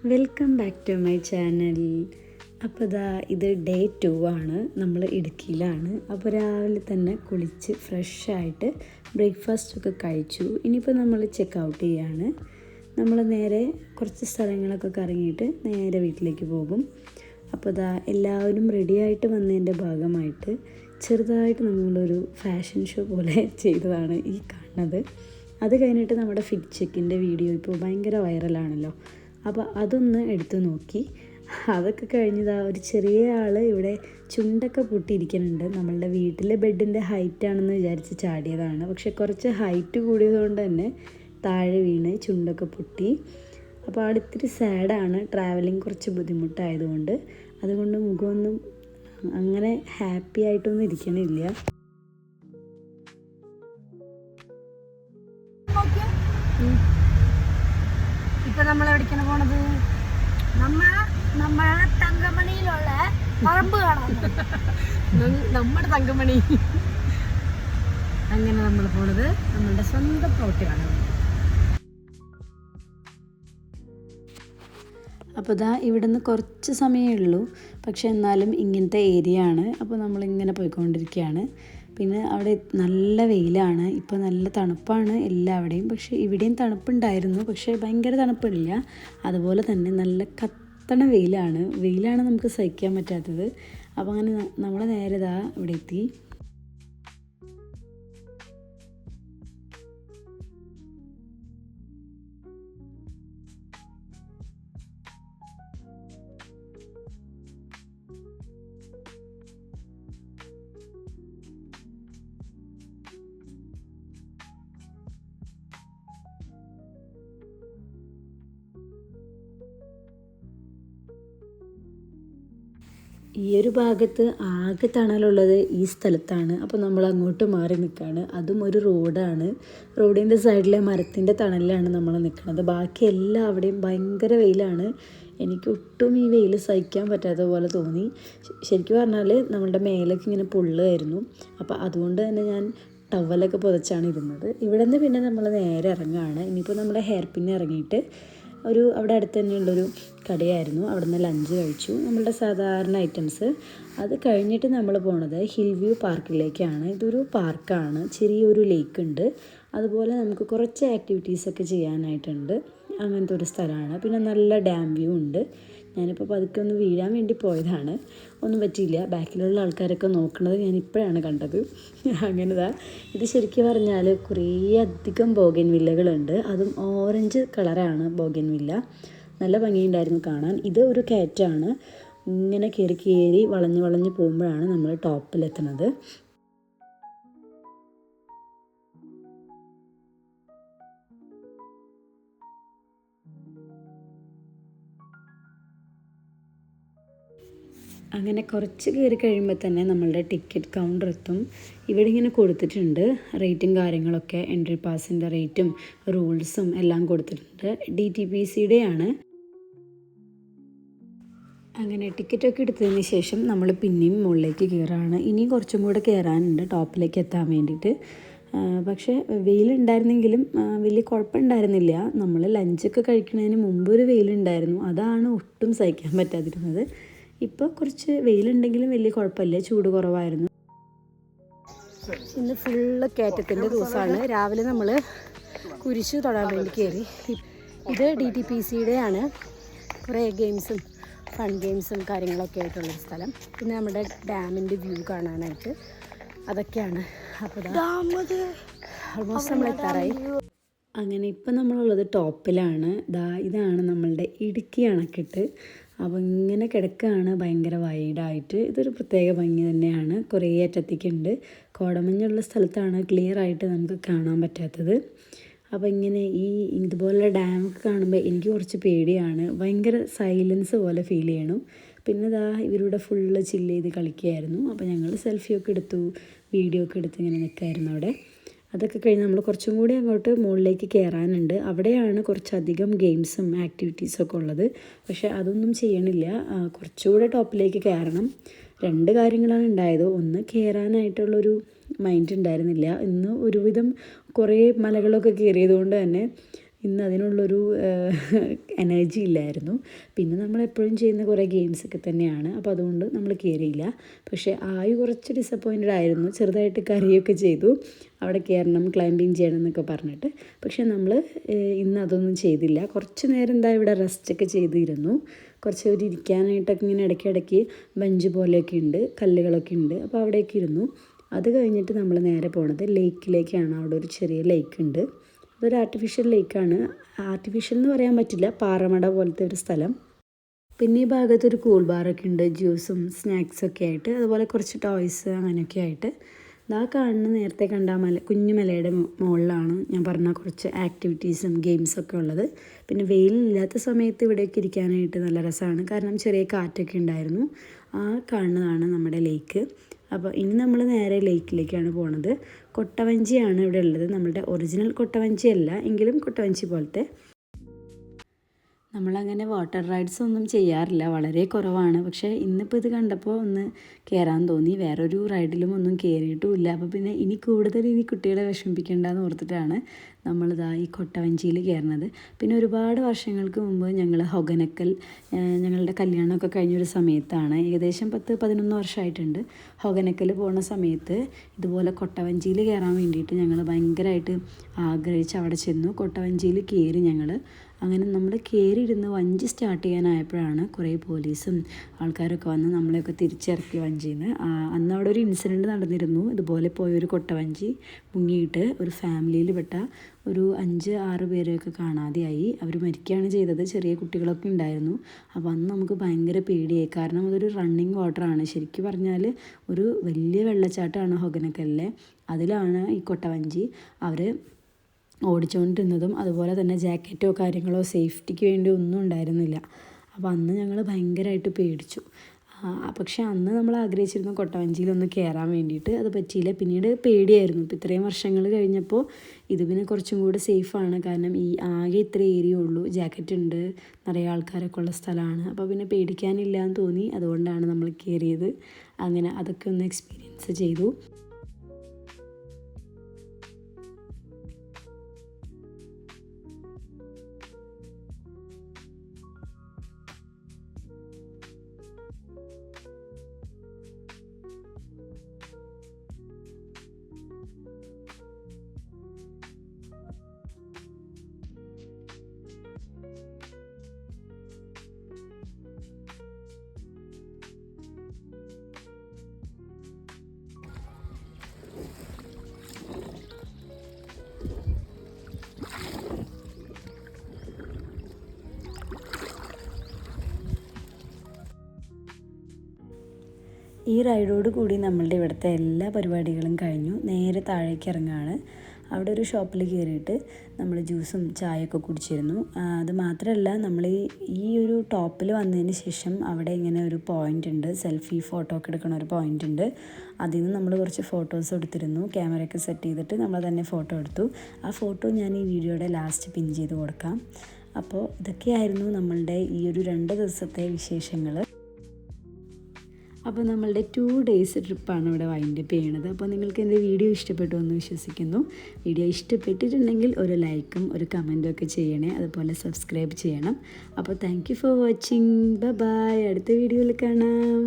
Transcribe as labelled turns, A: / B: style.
A: Welcome back to my channel. അപ്പോൾ ഇത് day 2 ആണ്. നമ്മൾ ഇടുക്കിയിലാണ്. അപ്പോൾ രാവിലെ തന്നെ കുളിച്ച് ഫ്രഷായിട്ട് ബ്രേക്ക്ഫാസ്റ്റൊക്കെ കഴിച്ചു. ഇനിയിപ്പോൾ നമ്മൾ ചെക്ക് ഔട്ട് ചെയ്യാണ്. നമ്മൾ നേരെ കുറച്ച് സ്ഥലങ്ങളൊക്കെ കറങ്ങിയിട്ട് നേരെ വീട്ടിലേക്ക് പോകും. അപ്പോൾ എല്ലാവരും റെഡിയായിട്ട് വന്നതിൻ്റെ ഭാഗമായിട്ട് ചെറുതായിട്ട് നമ്മളൊരു ഫാഷൻ ഷോ പോലെ ചെയ്തതാണ് ഈ കാണുന്നത്. അത് കഴിഞ്ഞിട്ട് നമ്മുടെ ഫിറ്റ് ചെക്കിൻ്റെ വീഡിയോ ഇപ്പോൾ ഭയങ്കര വൈറലാണല്ലോ. അപ്പോൾ അതൊന്ന് എടുത്തു നോക്കി. അതൊക്കെ കഴിഞ്ഞതാ ഒരു ചെറിയ ആൾ ഇവിടെ ചുണ്ടൊക്കെ പൊട്ടിയിരിക്കുന്നുണ്ട്. നമ്മളുടെ വീട്ടിലെ ബെഡിൻ്റെ ഹൈറ്റാണെന്ന് വിചാരിച്ച് ചാടിയതാണ്. പക്ഷെ കുറച്ച് ഹൈറ്റ് കൂടിയതുകൊണ്ട് തന്നെ താഴെ വീണ് ചുണ്ടൊക്കെ പൊട്ടി. അപ്പോൾ ആൾ ഇത്തിരി സാഡാണ്. ട്രാവലിംഗ് കുറച്ച് ബുദ്ധിമുട്ടായതുകൊണ്ട്. അതുകൊണ്ട് മുഖമൊന്നും അങ്ങനെ ഹാപ്പി ആയിട്ടൊന്നും ഇരിക്കണില്ല.
B: ഇപ്പൊ നമ്മൾ എവിടേക്കാണ് പോണത്? നമ്മളെ തങ്കമണിയിലുള്ള പറമ്പ് കാണാൻ. നമ്മുടെ തങ്കമണി. അങ്ങനെ നമ്മൾ പോണത് നമ്മളുടെ സ്വന്തം പ്ലോട്ട് കാണാൻ.
A: അപ്പോൾ ഇവിടുന്ന് കുറച്ച് സമയമേ ഉള്ളൂ. പക്ഷെ എന്നാലും ഇങ്ങനത്തെ ഏരിയ ആണ്. അപ്പോൾ നമ്മളിങ്ങനെ പോയിക്കൊണ്ടിരിക്കുകയാണ്. പിന്നെ അവിടെ നല്ല വെയിലാണ്. ഇപ്പോൾ നല്ല തണുപ്പാണ് എല്ലാവിടെയും. പക്ഷേ ഇവിടെയും തണുപ്പുണ്ടായിരുന്നു. പക്ഷേ ഭയങ്കര തണുപ്പില്ല. അതുപോലെ തന്നെ നല്ല കത്തണ വെയിലാണ് നമുക്ക് സഹിക്കാൻ പറ്റാത്തത്. അപ്പോൾ അങ്ങനെ നമ്മൾ നേരെ ഇവിടെ എത്തി. ഈ ഒരു ഭാഗത്ത് ആകെ തണലുള്ളത് ഈ സ്ഥലത്താണ്. അപ്പോൾ നമ്മൾ അങ്ങോട്ട് മാറി നിൽക്കുകയാണ്. അതും ഒരു റോഡാണ്. റോഡിൻ്റെ സൈഡിലെ മരത്തിൻ്റെ തണലിലാണ് നമ്മൾ നിൽക്കുന്നത്. ബാക്കി എല്ലാവിടെയും ഭയങ്കര വെയിലാണ്. എനിക്ക് ഒട്ടും ഈ വെയിൽ സഹിക്കാൻ പറ്റാത്ത പോലെ തോന്നി. ശരിക്കും പറഞ്ഞാൽ നമ്മളുടെ മേലേക്ക് ഇങ്ങനെ പൊള്ളുമായിരുന്നു. അപ്പോൾ അതുകൊണ്ട് തന്നെ ഞാൻ ടവലൊക്കെ പുതച്ചാണ് ഇരുന്നത്. ഇവിടെ നിന്ന് പിന്നെ നമ്മൾ നേരെ ഇറങ്ങുകയാണ്. ഇനിയിപ്പോൾ നമ്മുടെ ഹെയർ പിന്ന് ഇറങ്ങിയിട്ട് അവിടെ അടുത്ത് തന്നെയുള്ളൊരു കടയായിരുന്നു. അവിടെ നിന്ന് ലഞ്ച് കഴിച്ചു. നമ്മളുടെ സാധാരണ ഐറ്റംസ്. അത് കഴിഞ്ഞിട്ട് നമ്മൾ പോണത് ഹിൽ വ്യൂ പാർക്കിലേക്കാണ്. ഇതൊരു പാർക്കാണ്. ചെറിയൊരു ലേക്ക് ഉണ്ട്. അതുപോലെ നമുക്ക് കുറച്ച് ആക്ടിവിറ്റീസൊക്കെ ചെയ്യാനായിട്ടുണ്ട്. അങ്ങനത്തെ ഒരു സ്ഥലമാണ്. പിന്നെ നല്ല ഡാം വ്യൂ ഉണ്ട്. ഞാനിപ്പോൾ പതുക്കെ ഒന്ന് വീഴാൻ വേണ്ടി പോയതാണ്. ഒന്നും പറ്റിയില്ല. ബാക്കിലുള്ള ആൾക്കാരൊക്കെ നോക്കുന്നത് ഞാൻ ഇപ്പോഴാണ് കണ്ടത്. അങ്ങനെ ഇത് ശരിക്കും പറഞ്ഞാൽ കുറേ അധികം ബോഗൻവില്ലകളുണ്ട്. അതും ഓറഞ്ച് കളറാണ് ബോഗൻവില്ല. നല്ല ഭംഗിയുണ്ടായിരുന്നു കാണാൻ. ഇത് ഒരു കയറ്റാണ്. ഇങ്ങനെ കയറി വളഞ്ഞ് പോകുമ്പോഴാണ് നമ്മൾ ടോപ്പിലെത്തുന്നത്. അങ്ങനെ കുറച്ച് കയറി കഴിയുമ്പോൾ തന്നെ നമ്മളുടെ ടിക്കറ്റ് കൗണ്ടർ എത്തും. ഇവിടെ ഇങ്ങനെ കൊടുത്തിട്ടുണ്ട് റേറ്റും കാര്യങ്ങളൊക്കെ. എൻട്രി പാസിൻ്റെ റേറ്റും റൂൾസും എല്ലാം കൊടുത്തിട്ടുണ്ട്. DTPCയുടെ ആണ്. അങ്ങനെ ടിക്കറ്റൊക്കെ എടുത്തതിന് ശേഷം നമ്മൾ പിന്നെയും മുകളിലേക്ക് കയറാണ്. ഇനിയും കുറച്ചും കൂടെ കയറാനുണ്ട് ടോപ്പിലേക്ക് എത്താൻ വേണ്ടിയിട്ട്. പക്ഷേ വെയിലുണ്ടായിരുന്നെങ്കിലും വലിയ കുഴപ്പമുണ്ടായിരുന്നില്ല. നമ്മൾ ലഞ്ചൊക്കെ കഴിക്കുന്നതിന് മുമ്പ് ഒരു വെയിലുണ്ടായിരുന്നു. അതാണ് ഒട്ടും സഹിക്കാൻ പറ്റാതിരുന്നത്. ഇപ്പോൾ കുറച്ച് വെയിലുണ്ടെങ്കിലും വലിയ കുഴപ്പമില്ല. ചൂട് കുറവായിരുന്നു.
B: ഇന്ന് ഫുള്ള് കയറ്റത്തിൻ്റെ ദിവസമാണ്. രാവിലെ നമ്മൾ കുരിശ് തൊടാൻ വേണ്ടി കയറി. ഇത് DTPCയുടെ ആണ്. കുറേ ഗെയിംസും ഫൺ ഗെയിംസും കാര്യങ്ങളൊക്കെ ആയിട്ടുള്ളൊരു സ്ഥലം. പിന്നെ നമ്മുടെ ഡാമിൻ്റെ വ്യൂ കാണാനായിട്ട് അതൊക്കെയാണ്. അപ്പോൾ ഓൾമോസ്റ്റ് നമ്മൾ എത്താറായി.
A: അങ്ങനെ ഇപ്പം നമ്മളുള്ളത് ടോപ്പിലാണ്. ഇതാണ് നമ്മളുടെ ഇടുക്കി അണക്കെട്ട്. അപ്പോൾ ഇങ്ങനെ കിടക്കുകയാണ് ഭയങ്കര വൈഡായിട്ട്. ഇതൊരു പ്രത്യേക ഭംഗി തന്നെയാണ്. കുറേ അറ്റത്തേക്കുണ്ട്. കോടമഞ്ഞുള്ള സ്ഥലത്താണ് ക്ലിയർ ആയിട്ട് നമുക്ക് കാണാൻ പറ്റാത്തത്. അപ്പോൾ ഇങ്ങനെ ഇതുപോലുള്ള ഡാമൊക്കെ കാണുമ്പോൾ എനിക്ക് കുറച്ച് പേടിയാണ്. ഭയങ്കര സൈലൻസ് പോലെ ഫീൽ ചെയ്യണം. പിന്നെ ഇവരുടെ ഫുള്ള് ചില്ല് ചെയ്ത് കളിക്കുകയായിരുന്നു. അപ്പോൾ ഞങ്ങൾ സെൽഫിയൊക്കെ എടുത്തു, വീഡിയോ ഒക്കെ എടുത്ത് ഇങ്ങനെ നിൽക്കായിരുന്നു അവിടെ. അതൊക്കെ കഴിഞ്ഞ് നമ്മൾ കുറച്ചും കൂടി അങ്ങോട്ട് മുകളിലേക്ക് കയറാനുണ്ട്. അവിടെയാണ് കുറച്ചധികം ഗെയിംസും ആക്ടിവിറ്റീസൊക്കെ ഉള്ളത്. പക്ഷേ അതൊന്നും ചെയ്യണില്ല. കുറച്ചുകൂടെ ടോപ്പിലേക്ക് കയറണം. 2 കാര്യങ്ങളാണ് ഉണ്ടായത്. ഒന്ന് കയറാനായിട്ടുള്ളൊരു മൈൻഡ് ഉണ്ടായിരുന്നില്ല. ഇന്ന് ഒരുവിധം കുറേ മലകളൊക്കെ കയറിയതുകൊണ്ട് തന്നെ ഇന്ന് അതിനുള്ളൊരു എനർജി ഇല്ലായിരുന്നു. പിന്നെ നമ്മളെപ്പോഴും ചെയ്യുന്ന കുറേ ഗെയിംസൊക്കെ തന്നെയാണ്, അപ്പോൾ അതുകൊണ്ട് നമ്മൾ കയറിയില്ല. പക്ഷേ ആയു കുറച്ച് ഡിസപ്പോയിൻറ്റഡ് ആയിരുന്നു, ചെറുതായിട്ട് കരയൊക്കെ ചെയ്തു അവിടെ കയറണം ക്ലൈമ്പിങ് ചെയ്യണം എന്നൊക്കെ പറഞ്ഞിട്ട്. പക്ഷേ നമ്മൾ ഇന്ന് അതൊന്നും ചെയ്തില്ല. കുറച്ച് നേരം എന്താ ഇവിടെ റെസ്റ്റൊക്കെ ചെയ്തിരുന്നു. കുറച്ച് ഒരു ഇരിക്കാനായിട്ടൊക്കെ ഇങ്ങനെ ഇടയ്ക്കിടയ്ക്ക് ബെഞ്ച് പോലെയൊക്കെ ഉണ്ട്, കല്ലുകളൊക്കെ ഉണ്ട്, അപ്പോൾ അവിടെയൊക്കെ ഇരുന്നു. അത് കഴിഞ്ഞിട്ട് നമ്മൾ നേരെ പോണത് ലേക്കിലേക്കാണ്. അവിടെ ഒരു ചെറിയ ലേക്ക് ഉണ്ട്. അതൊരു ആർട്ടിഫിഷ്യൽ ലേക്കാണ്. ആർട്ടിഫിഷ്യൽ എന്ന് പറയാൻ പറ്റില്ല, പാറമട പോലത്തെ ഒരു സ്ഥലം. പിന്നെ ഈ ഭാഗത്ത് ഒരു കൂൾ ബാറൊക്കെ ഉണ്ട്, ജ്യൂസും സ്നാക്സൊക്കെ ആയിട്ട്, അതുപോലെ കുറച്ച് ടോയ്സ് അങ്ങനെയൊക്കെ ആയിട്ട്. ഇതാ കാണുന്ന നേരത്തെ കണ്ട കുഞ്ഞു മലയുടെ മുകളിലാണ് ഞാൻ പറഞ്ഞ കുറച്ച് ആക്ടിവിറ്റീസും ഗെയിംസൊക്കെ ഉള്ളത്. പിന്നെ വെയിലില്ലാത്ത സമയത്ത് ഇവിടേക്ക് ഇരിക്കാനായിട്ട് നല്ല രസമാണ്, കാരണം ചെറിയ കാറ്റൊക്കെ ഉണ്ടായിരുന്നു. ആ കാണുന്നതാണ് നമ്മുടെ ലേക്ക്. അപ്പോൾ ഇനി നമ്മൾ നേരെ ലേക്കിലേക്കാണ് പോണത്. കൊട്ടവഞ്ചിയാണ് ഇവിടെ ഉള്ളത്. നമ്മളുടെ ഒറിജിനൽ കൊട്ടവഞ്ചി അല്ല, എങ്കിലും കൊട്ടവഞ്ചി പോലത്തെ. നമ്മളങ്ങനെ വാട്ടർ റൈഡ്സ് ഒന്നും ചെയ്യാറില്ല, വളരെ കുറവാണ്. പക്ഷേ ഇന്നിപ്പോൾ ഇത് കണ്ടപ്പോൾ ഒന്ന് കയറാൻ തോന്നി. വേറൊരു റൈഡിലും ഒന്നും കയറിയിട്ടുമില്ല. അപ്പോൾ പിന്നെ ഇനി കൂടുതൽ കുട്ടികളെ വിഷമിപ്പിക്കേണ്ടെന്ന് ഓർത്തിട്ടാണ് നമ്മളിതാ ഈ കൊട്ടവഞ്ചിയിൽ കയറുന്നത്. പിന്നെ ഒരുപാട് വർഷങ്ങൾക്ക് മുമ്പ് ഞങ്ങൾ ഹൊഗനക്കൽ, ഞങ്ങളുടെ കല്യാണമൊക്കെ കഴിഞ്ഞൊരു സമയത്താണ്, ഏകദേശം 10-11 വർഷമായിട്ടുണ്ട്. ഹൊഗനക്കൽ പോകുന്ന സമയത്ത് ഇതുപോലെ കൊട്ടവഞ്ചിയിൽ കയറാൻ വേണ്ടിയിട്ട് ഞങ്ങൾ ഭയങ്കരമായിട്ട് ആഗ്രഹിച്ച് അവിടെ ചെന്നു. കൊട്ടവഞ്ചിയിൽ കയറി ഞങ്ങൾ. അങ്ങനെ നമ്മൾ കയറിയിരുന്ന് വഞ്ചി സ്റ്റാർട്ട് ചെയ്യാനായപ്പോഴാണ് കുറേ പോലീസും ആൾക്കാരൊക്കെ വന്ന് നമ്മളെയൊക്കെ തിരിച്ചിറക്കി വഞ്ചിയിൽ നിന്ന്. അന്ന് അവിടെ ഒരു ഇൻസിഡൻറ്റ് നടന്നിരുന്നു. ഇതുപോലെ പോയൊരു കൊട്ടവഞ്ചി മുങ്ങിയിട്ട് ഒരു ഫാമിലിയിൽ പെട്ട ഒരു 5-6 പേരെയൊക്കെ കാണാതെയായി. അവർ മരിക്കുകയാണ് ചെയ്തത്. ചെറിയ കുട്ടികളൊക്കെ ഉണ്ടായിരുന്നു. അപ്പോൾ അന്ന് നമുക്ക് ഭയങ്കര പേടിയായി, കാരണം അതൊരു റണ്ണിങ് വാട്ടറാണ്. ശരിക്കും പറഞ്ഞാൽ ഒരു വലിയ വെള്ളച്ചാട്ടമാണ് ഹൊഗനക്കലിലെ. അതിലാണ് ഈ കൊട്ടവഞ്ചി അവർ ഓടിച്ചുകൊണ്ടിരുന്നതും. അതുപോലെ തന്നെ ജാക്കറ്റോ കാര്യങ്ങളോ സേഫ്റ്റിക്ക് വേണ്ടി ഒന്നും ഉണ്ടായിരുന്നില്ല. അപ്പോൾ അന്ന് ഞങ്ങൾ ഭയങ്കരമായിട്ട് പേടിച്ചു. പക്ഷേ അന്ന് നമ്മൾ ആഗ്രഹിച്ചിരുന്നു കൊട്ടവഞ്ചിയിലൊന്ന് കയറാൻ വേണ്ടിയിട്ട്, അത് പറ്റിയില്ല. പിന്നീട് പേടിയായിരുന്നു. ഇപ്പോൾ ഇത്രയും വർഷങ്ങൾ കഴിഞ്ഞപ്പോൾ ഇത് പിന്നെ കുറച്ചും കൂടി സേഫാണ്, കാരണം ഈ ആകെ ഇത്ര ഏരിയ ഉള്ളൂ, ജാക്കറ്റ് ഉണ്ട്, നിറയെ ആൾക്കാരൊക്കെ ഉള്ള സ്ഥലമാണ്. അപ്പോൾ പിന്നെ പേടിക്കാനില്ല എന്ന് തോന്നി, അതുകൊണ്ടാണ് നമ്മൾ കയറിയത്. അങ്ങനെ അതൊക്കെ ഒന്ന് എക്സ്പീരിയൻസ് ചെയ്തു. ഈ റൈഡോട് കൂടി നമ്മളുടെ ഇവിടുത്തെ എല്ലാ പരിപാടികളും കഴിഞ്ഞു. നേരെ താഴേക്ക് ഇറങ്ങുകയാണ്. അവിടെ ഒരു ഷോപ്പിൽ കയറിയിട്ട് നമ്മൾ ജ്യൂസും ചായയൊക്കെ കുടിച്ചിരുന്നു. അത് മാത്രമല്ല, നമ്മൾ ഈ ഒരു ടോപ്പിൽ വന്നതിന് ശേഷം അവിടെ ഇങ്ങനെ ഒരു പോയിൻ്റ് ഉണ്ട്, സെൽഫി ഫോട്ടോ ഒക്കെ എടുക്കണ ഒരു പോയിൻ്റ് ഉണ്ട്. അതിൽ നിന്ന് നമ്മൾ കുറച്ച് ഫോട്ടോസ് എടുത്തിരുന്നു. ക്യാമറയൊക്കെ സെറ്റ് ചെയ്തിട്ട് നമ്മൾ തന്നെ ഫോട്ടോ എടുത്തു. ആ ഫോട്ടോ ഞാൻ ഈ വീഡിയോയുടെ ലാസ്റ്റ് പിൻ ചെയ്ത് കൊടുക്കാം. അപ്പോൾ ഇതൊക്കെയായിരുന്നു നമ്മളുടെ ഈ ഒരു 2 ദിവസത്തെ വിശേഷങ്ങൾ. അപ്പോൾ നമ്മളുടെ 2 days ട്രിപ്പാണ് ഇവിടെ വൈൻഡപ്പ് ചെയ്യണത്. അപ്പോൾ നിങ്ങൾക്ക് എൻ്റെ വീഡിയോ ഇഷ്ടപ്പെട്ടു എന്ന് വിശ്വസിക്കുന്നു. വീഡിയോ ഇഷ്ടപ്പെട്ടിട്ടുണ്ടെങ്കിൽ ഒരു ലൈക്കും ഒരു കമൻറ്റും ഒക്കെ ചെയ്യണേ, അതുപോലെ സബ്സ്ക്രൈബ് ചെയ്യണം. അപ്പോൾ thank you for watching. Bye. അടുത്ത വീഡിയോയിൽ കാണാം.